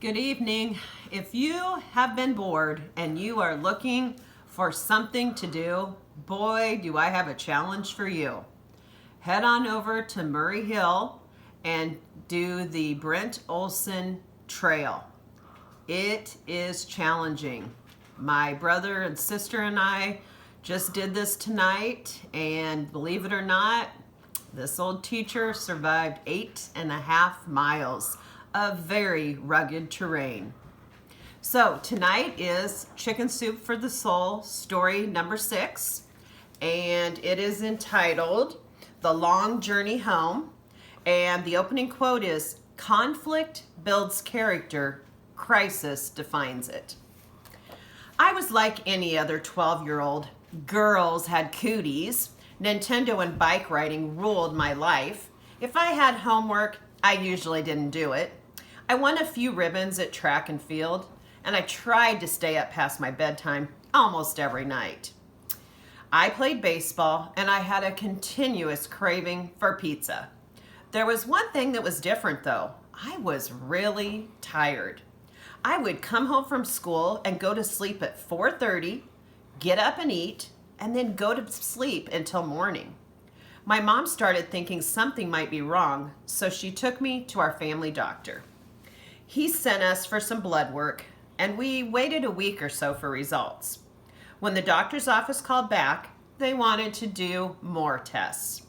Good evening. If you have been bored and you are looking for something to do, boy, do I have a challenge for you. Head on over to Murray Hill and do the Brent Olson Trail. It is challenging. My brother and sister and I just did this tonight, and believe it or not, this old teacher survived 8.5 miles of very rugged terrain. So tonight is Chicken Soup for the Soul, story number 6, and it is entitled The Long Journey Home, and the opening quote is, "Conflict builds character, crisis defines it." I was like any other 12-year-old. Girls had cooties. Nintendo and bike riding ruled my life. If I had homework, I usually didn't do it. I won a few ribbons at track and field, and I tried to stay up past my bedtime almost every night. I played baseball, and I had a continuous craving for pizza. There was one thing that was different, though. I was really tired. I would come home from school and go to sleep at 4:30, get up and eat, and then go to sleep until morning. My mom started thinking something might be wrong, so she took me to our family doctor. He sent us for some blood work, and we waited a week or so for results. When the doctor's office called back, they wanted to do more tests.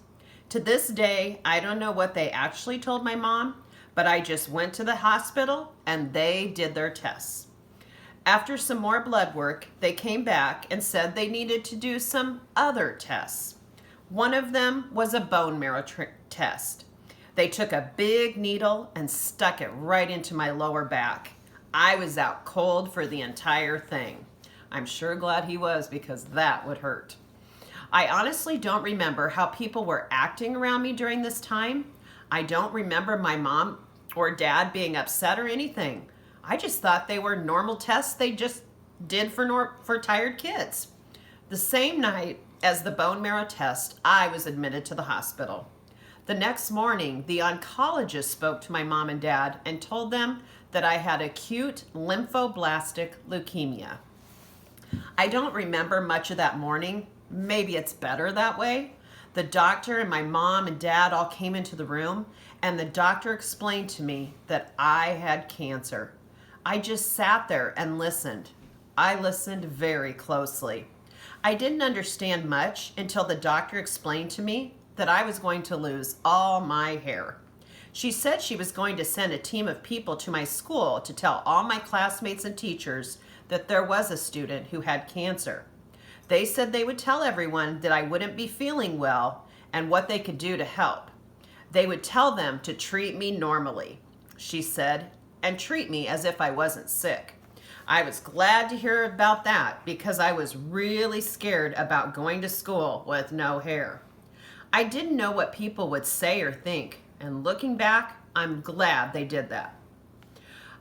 To this day, I don't know what they actually told my mom, but I just went to the hospital and they did their tests. After some more blood work, they came back and said they needed to do some other tests. One of them was a bone marrow test. They took a big needle and stuck it right into my lower back. I was out cold for the entire thing. I'm sure glad he was, because that would hurt. I honestly don't remember how people were acting around me during this time. I don't remember my mom or dad being upset or anything. I just thought they were normal tests they just did for tired kids. The same night as the bone marrow test, I was admitted to the hospital. The next morning, the oncologist spoke to my mom and dad and told them that I had acute lymphoblastic leukemia. I don't remember much of that morning. Maybe it's better that way. The doctor and my mom and dad all came into the room, and the doctor explained to me that I had cancer. I just sat there and listened. I listened very closely. I didn't understand much until the doctor explained to me that I was going to lose all my hair. She said she was going to send a team of people to my school to tell all my classmates and teachers that there was a student who had cancer. They said they would tell everyone that I wouldn't be feeling well and what they could do to help. They would tell them to treat me normally, she said, and treat me as if I wasn't sick. I was glad to hear about that because I was really scared about going to school with no hair. I didn't know what people would say or think, and looking back, I'm glad they did that.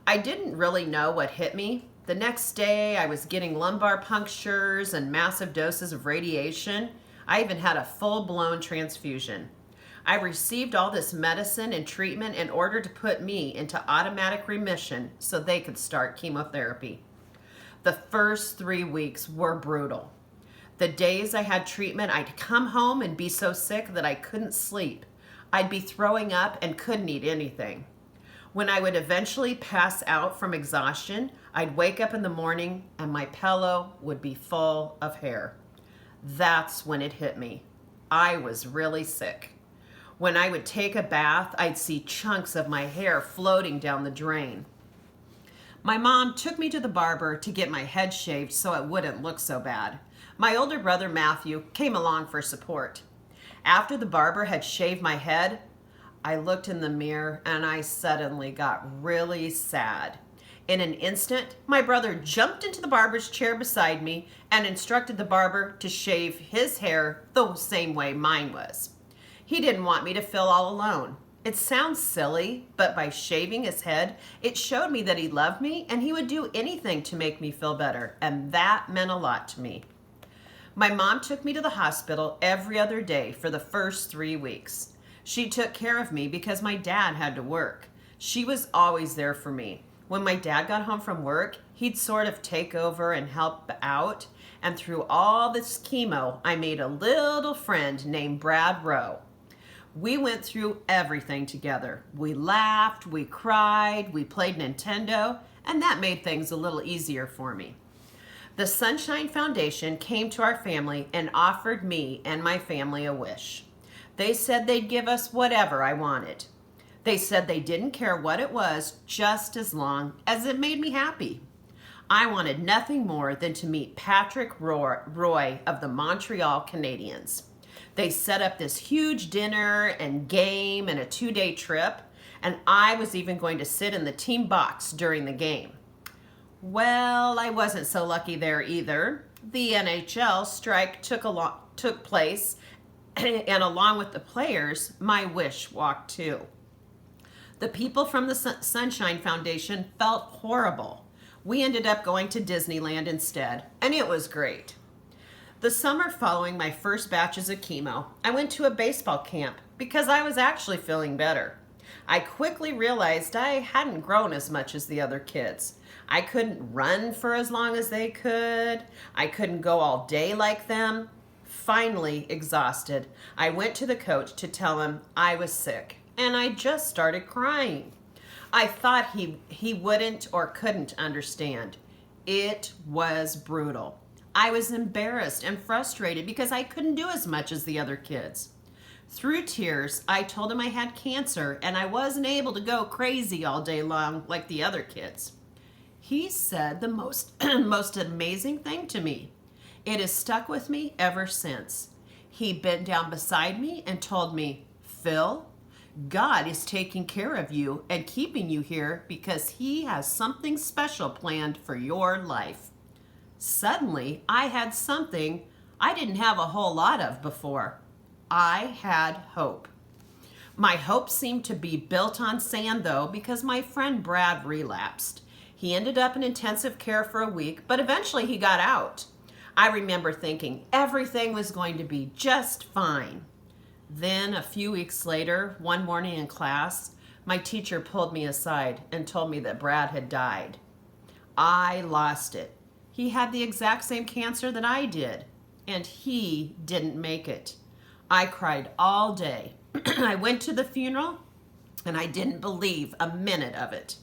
I didn't really know what hit me. The next day, I was getting lumbar punctures and massive doses of radiation. I even had a full-blown transfusion. I received all this medicine and treatment in order to put me into automatic remission so they could start chemotherapy. The first 3 weeks were brutal. The days I had treatment, I'd come home and be so sick that I couldn't sleep. I'd be throwing up and couldn't eat anything. When I would eventually pass out from exhaustion, I'd wake up in the morning and my pillow would be full of hair. That's when it hit me. I was really sick. When I would take a bath, I'd see chunks of my hair floating down the drain. My mom took me to the barber to get my head shaved so it wouldn't look so bad. My older brother Matthew came along for support. After the barber had shaved my head, I looked in the mirror and I suddenly got really sad. In an instant, my brother jumped into the barber's chair beside me and instructed the barber to shave his hair the same way mine was. He didn't want me to feel all alone. It sounds silly, but by shaving his head, it showed me that he loved me and he would do anything to make me feel better, and that meant a lot to me. My mom took me to the hospital every other day for the first 3 weeks. She took care of me because my dad had to work. She was always there for me. When my dad got home from work, he'd sort of take over and help out. And through all this chemo, I made a little friend named Brad Rowe. We went through everything together. We laughed, we cried, we played Nintendo, and that made things a little easier for me. The Sunshine Foundation came to our family and offered me and my family a wish. They said they'd give us whatever I wanted. They said they didn't care what it was, just as long as it made me happy. I wanted nothing more than to meet Patrick Roy of the Montreal Canadiens. They set up this huge dinner and game and a 2-day trip, and I was even going to sit in the team box during the game. Well, I wasn't so lucky there either. The NHL strike took place, and along with the players, my wish walked too. The people from the Sunshine Foundation felt horrible. We ended up going to Disneyland instead, and it was great. The summer following my first batches of chemo, I went to a baseball camp because I was actually feeling better. I quickly realized I hadn't grown as much as the other kids. I couldn't run for as long as they could. I couldn't go all day like them. Finally exhausted, I went to the coach to tell him I was sick, and I just started crying. I thought he wouldn't or couldn't understand. It was brutal. I was embarrassed and frustrated because I couldn't do as much as the other kids. Through tears, I told him I had cancer and I wasn't able to go crazy all day long like the other kids. He said the most amazing thing to me. It has stuck with me ever since. He bent down beside me and told me, "Phil, God is taking care of you and keeping you here because He has something special planned for your life." Suddenly, I had something I didn't have a whole lot of before. I had hope. My hope seemed to be built on sand, though, because my friend Brad relapsed. He ended up in intensive care for a week, but eventually he got out. I remember thinking everything was going to be just fine. Then, a few weeks later, one morning in class, my teacher pulled me aside and told me that Brad had died. I lost it. He had the exact same cancer that I did, and he didn't make it. I cried all day. I went to the funeral, and I didn't believe a minute of it.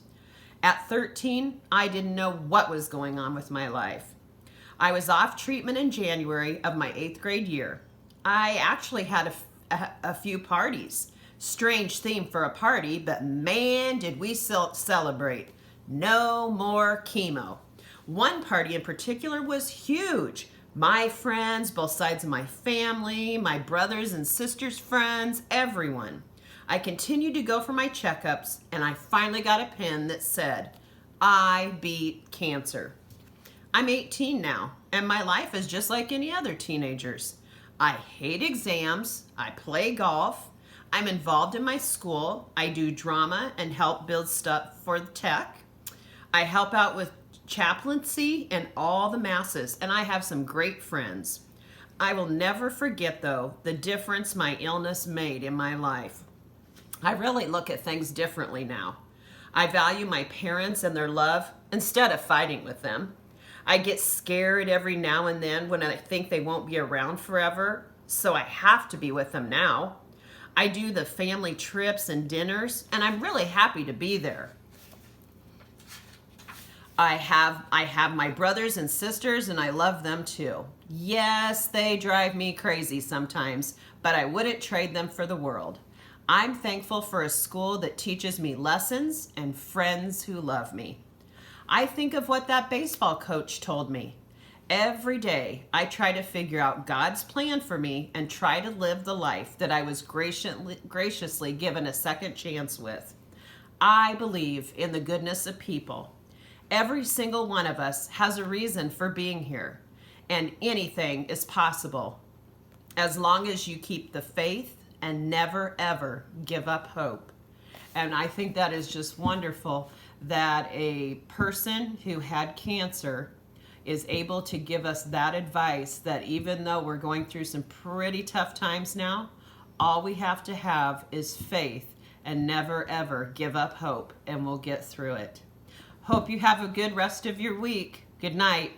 At 13, I didn't know what was going on with my life. I was off treatment in January of my 8th grade year. I actually had a few parties. Strange theme for a party, but man, did we celebrate. No more chemo. One party in particular was huge. My friends, both sides of my family, my brothers and sisters' friends, everyone. I continued to go for my checkups, and I finally got a pin that said, "I beat cancer." I'm 18 now, and my life is just like any other teenager's. I hate exams, I play golf, I'm involved in my school, I do drama and help build stuff for the tech. I help out with chaplaincy and all the masses, and I have some great friends. I will never forget, though, the difference my illness made in my life. I really look at things differently now. I value my parents and their love instead of fighting with them. I get scared every now and then when I think they won't be around forever, so I have to be with them now. I do the family trips and dinners, and I'm really happy to be there. I have my brothers and sisters, and I love them too. Yes, they drive me crazy sometimes, but I wouldn't trade them for the world. I'm thankful for a school that teaches me lessons and friends who love me. I think of what that baseball coach told me. Every day, I try to figure out God's plan for me and try to live the life that I was graciously given a second chance with. I believe in the goodness of people. Every single one of us has a reason for being here, and anything is possible as long as you keep the faith and never, ever give up hope. And I think that is just wonderful that a person who had cancer is able to give us that advice, that even though we're going through some pretty tough times now, all we have to have is faith and never, ever give up hope, and we'll get through it. Hope you have a good rest of your week. Good night.